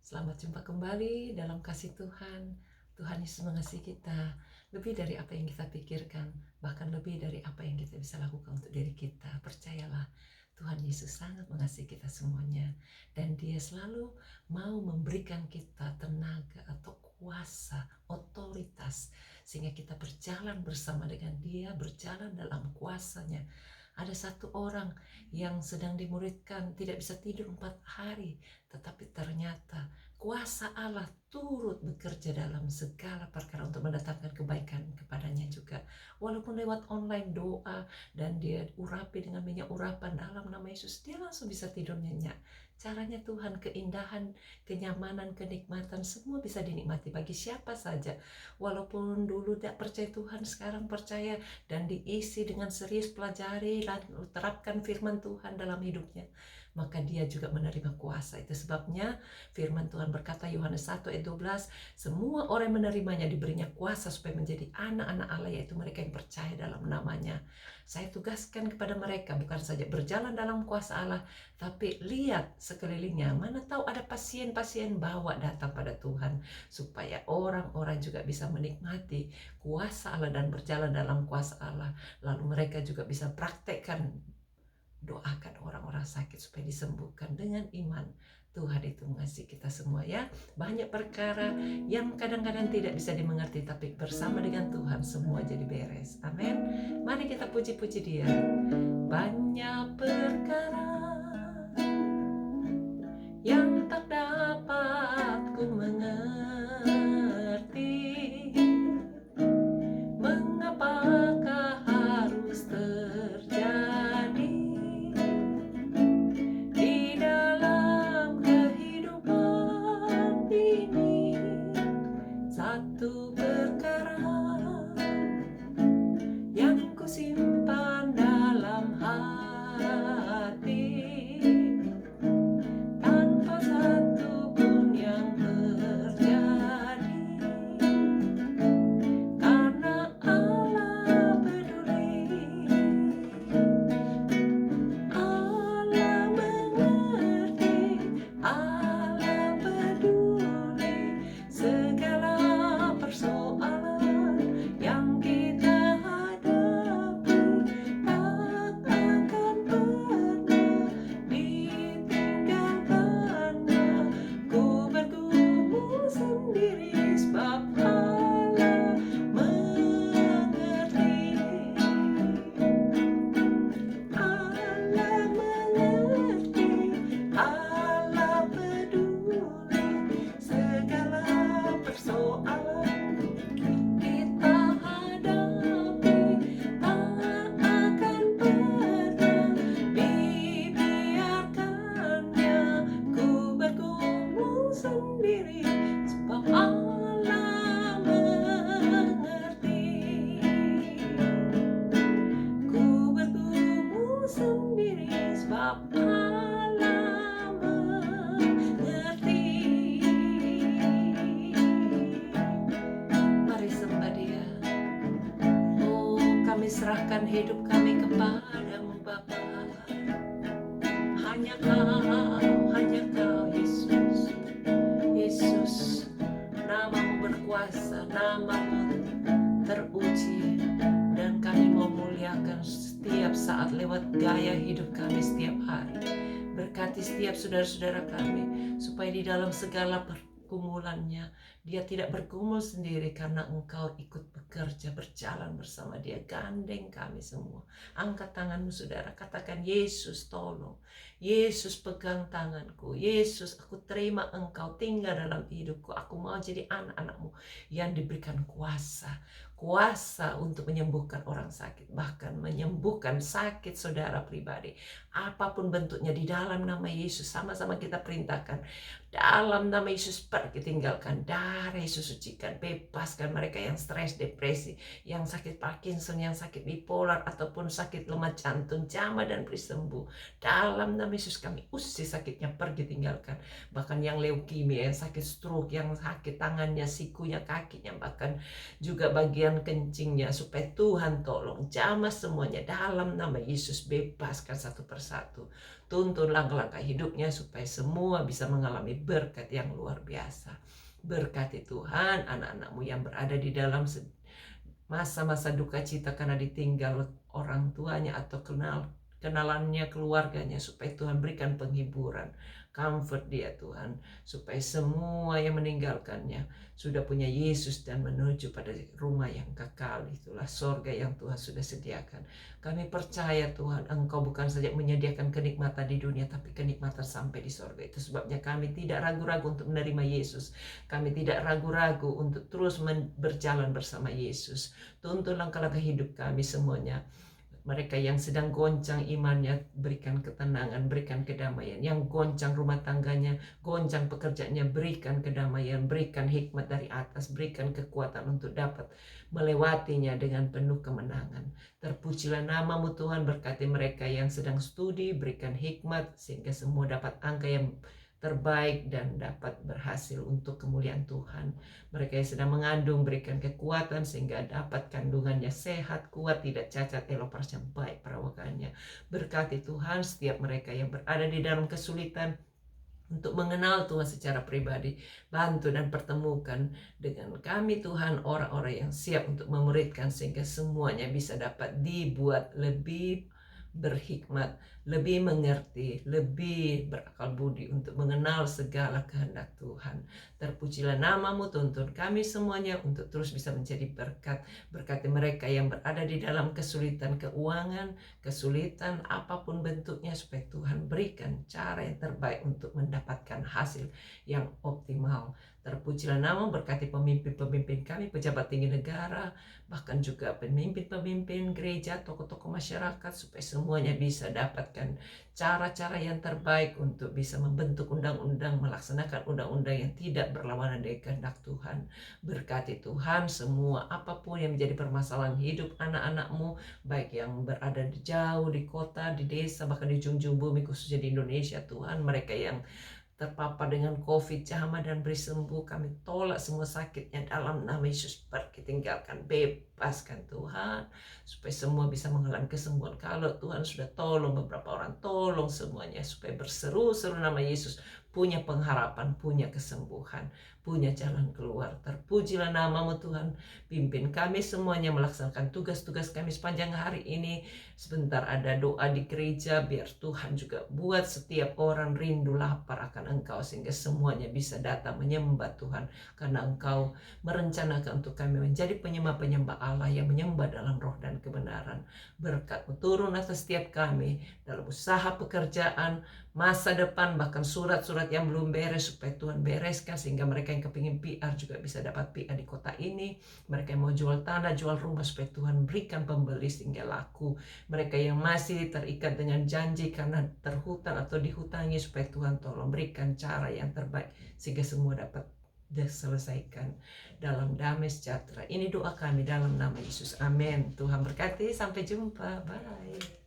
Selamat jumpa kembali dalam kasih Tuhan. Tuhan Yesus mengasihi kita lebih dari apa yang kita pikirkan, bahkan lebih dari apa yang kita bisa lakukan untuk diri kita. Percayalah, Tuhan Yesus sangat mengasihi kita semuanya, dan Dia selalu mau memberikan kita tenaga atau kuasa, otoritas, sehingga kita berjalan bersama dengan Dia, berjalan dalam kuasanya. Ada satu orang yang sedang dimuridkan, tidak bisa tidur 4 hari, tetapi ternyata kuasa Allah turut bekerja dalam segala perkara untuk mendatangkan kebaikan kepadanya juga. Walaupun lewat online doa dan dia urapi dengan minyak urapan dalam nama Yesus, dia langsung bisa tidur nyenyak. Caranya Tuhan, keindahan, kenyamanan, kenikmatan, semua bisa dinikmati bagi siapa saja. Walaupun dulu tidak percaya Tuhan, sekarang percaya dan diisi dengan serius, pelajari dan terapkan firman Tuhan dalam hidupnya, maka dia juga menerima kuasa. Itu sebabnya firman Tuhan berkata, Yohanes 1 ayat 12, semua orang yang menerimanya diberinya kuasa supaya menjadi anak-anak Allah, yaitu mereka yang percaya dalam namanya. Saya tugaskan kepada mereka bukan saja berjalan dalam kuasa Allah, tapi lihat sekelilingnya, mana tahu ada pasien-pasien, bawa datang pada Tuhan, supaya orang-orang juga bisa menikmati kuasa Allah dan berjalan dalam kuasa Allah. Lalu mereka juga bisa praktekkan, doakan orang-orang sakit supaya disembuhkan dengan iman. Tuhan itu mengasihi kita semua ya. Banyak perkara yang kadang-kadang tidak bisa dimengerti, tapi bersama dengan Tuhan semua jadi beres. Amin. Mari kita puji-puji Dia. Banyak perkara yang tak dapat ku mengerti, mengapakah harus terjadi di dalam kehidupan ini. Satu perkara yang ku simpan dalam hati, tanpa satu pun yang terjadi, karena Allah peduli, Allah mengerti, Allah peduli segala persoalan yang kita hadapi, tak akan pernah ditinggalkannya. Ku bergumul sendiri sebab Allah mengerti, Allah mengerti, Allah peduli segala persoalan kita hadapi, tak akan pernah dibiarkannya. Ku bergumul sendiri sebab Allah mengerti. Ku bergumul sendiri sebab Allah mengerti. Mari sembah Dia. Oh, kami serahkan hidup kami kepadamu Bapa. Hanya Kau Yesus. Yesus, namamu berkuasa, namamu teruji, dan kami mau muliakan setiap saat lewat gaya hidup kami setiap hari. Berkati setiap saudara-saudara kami, supaya di dalam segala pergumulannya dia tidak bergumul sendiri, karena Engkau ikut bekerja, berjalan bersama dia. Gandeng kami semua. Angkat tanganmu saudara, katakan, Yesus tolong, Yesus pegang tanganku, Yesus aku terima Engkau tinggal dalam hidupku. Aku mau jadi anak-anak-Mu yang diberikan kuasa untuk menyembuhkan orang sakit, bahkan menyembuhkan sakit saudara pribadi, apapun bentuknya, di dalam nama Yesus. Sama-sama kita perintahkan, dalam nama Yesus, pergi, tinggalkan, darah Yesus sucikan, bebaskan mereka yang stres, depresi, yang sakit Parkinson, yang sakit bipolar, ataupun sakit lemah jantung, jamah dan beri sembuh dalam nama nama Yesus kami usir sakitnya pergi, tinggalkan. Bahkan yang leukemia, yang sakit stroke, yang sakit tangannya, sikunya, kakinya, bahkan juga bagian kencingnya, supaya Tuhan tolong jamah semuanya dalam nama Yesus, bebaskan satu persatu. Tuntun langkah-langkah hidupnya supaya semua bisa mengalami berkat yang luar biasa. Berkati Tuhan anak-anak-Mu yang berada di dalam masa-masa duka cita karena ditinggal orang tuanya atau kenalannya, keluarganya, supaya Tuhan berikan penghiburan, comfort dia Tuhan, supaya semua yang meninggalkannya sudah punya Yesus dan menuju pada rumah yang kekal, itulah sorga yang Tuhan sudah sediakan. Kami percaya Tuhan, Engkau bukan saja menyediakan kenikmatan di dunia, tapi kenikmatan sampai di sorga. Itu sebabnya kami tidak ragu-ragu untuk menerima Yesus. Kami tidak ragu-ragu untuk terus berjalan bersama Yesus. Tuntun langkah-langkah hidup kami semuanya. Mereka yang sedang goncang imannya, berikan ketenangan, berikan kedamaian. Yang goncang rumah tangganya, goncang pekerjaannya, berikan kedamaian, berikan hikmat dari atas, berikan kekuatan untuk dapat melewatinya dengan penuh kemenangan. Terpujilah nama-Mu Tuhan, berkati mereka yang sedang studi, berikan hikmat sehingga semua dapat angka yang terbaik dan dapat berhasil untuk kemuliaan Tuhan. Mereka yang sedang mengandung, berikan kekuatan sehingga dapat kandungannya sehat, kuat, tidak cacat, elopasnya baik perawakannya. Berkati Tuhan setiap mereka yang berada di dalam kesulitan untuk mengenal Tuhan secara pribadi. Bantu dan pertemukan dengan kami Tuhan orang-orang yang siap untuk memuridkan sehingga semuanya bisa dapat dibuat lebih berhikmat, lebih mengerti, lebih berakal budi untuk mengenal segala kehendak Tuhan. Terpujilah nama-Mu, tuntun kami semuanya untuk terus bisa menjadi berkat. Berkati mereka yang berada di dalam kesulitan keuangan, kesulitan apapun bentuknya, supaya Tuhan berikan cara yang terbaik untuk mendapatkan hasil yang optimal. Terpujilah nama, berkati pemimpin-pemimpin kami, pejabat tinggi negara, bahkan juga pemimpin-pemimpin gereja, tokoh-tokoh masyarakat, supaya semuanya bisa dapatkan cara-cara yang terbaik untuk bisa membentuk undang-undang, melaksanakan undang-undang yang tidak berlawanan dengan kehendak Tuhan. Berkati Tuhan semua apapun yang menjadi permasalahan hidup anak-anak-Mu, baik yang berada di jauh, di kota, di desa, bahkan di ujung bumi, khususnya di Indonesia Tuhan, mereka yang terpapar dengan COVID, jamah dan beri sembuh. Kami tolak semua sakitnya dalam nama Yesus. Pergi, tinggalkan, bebaskan Tuhan, supaya semua bisa mengalami kesembuhan. Kalau Tuhan sudah tolong beberapa orang, tolong semuanya supaya berseru-seru nama Yesus, punya pengharapan, punya kesembuhan, punya jalan keluar. Terpujilah nama-Mu Tuhan. Pimpin kami semuanya melaksanakan tugas-tugas kami sepanjang hari ini. Sebentar ada doa di gereja, biar Tuhan juga buat setiap orang rindu lapar akan Engkau, sehingga semuanya bisa datang menyembah Tuhan, karena Engkau merencanakan untuk kami menjadi penyembah-penyembah Allah yang menyembah dalam roh dan kebenaran. Berkat-Mu turun atas setiap kami dalam usaha pekerjaan, masa depan, bahkan surat-surat yang belum beres, supaya Tuhan bereskan sehingga mereka yang kepingin PR juga bisa dapat PR di kota ini. Mereka yang mau jual tanah, jual rumah, supaya Tuhan berikan pembeli sehingga laku. Mereka yang masih terikat dengan janji karena terhutang atau dihutangi, supaya Tuhan tolong berikan cara yang terbaik sehingga semua dapat diselesaikan dalam damai sejahtera. Ini doa kami dalam nama Yesus. Amin. Tuhan berkati. Sampai jumpa. Bye.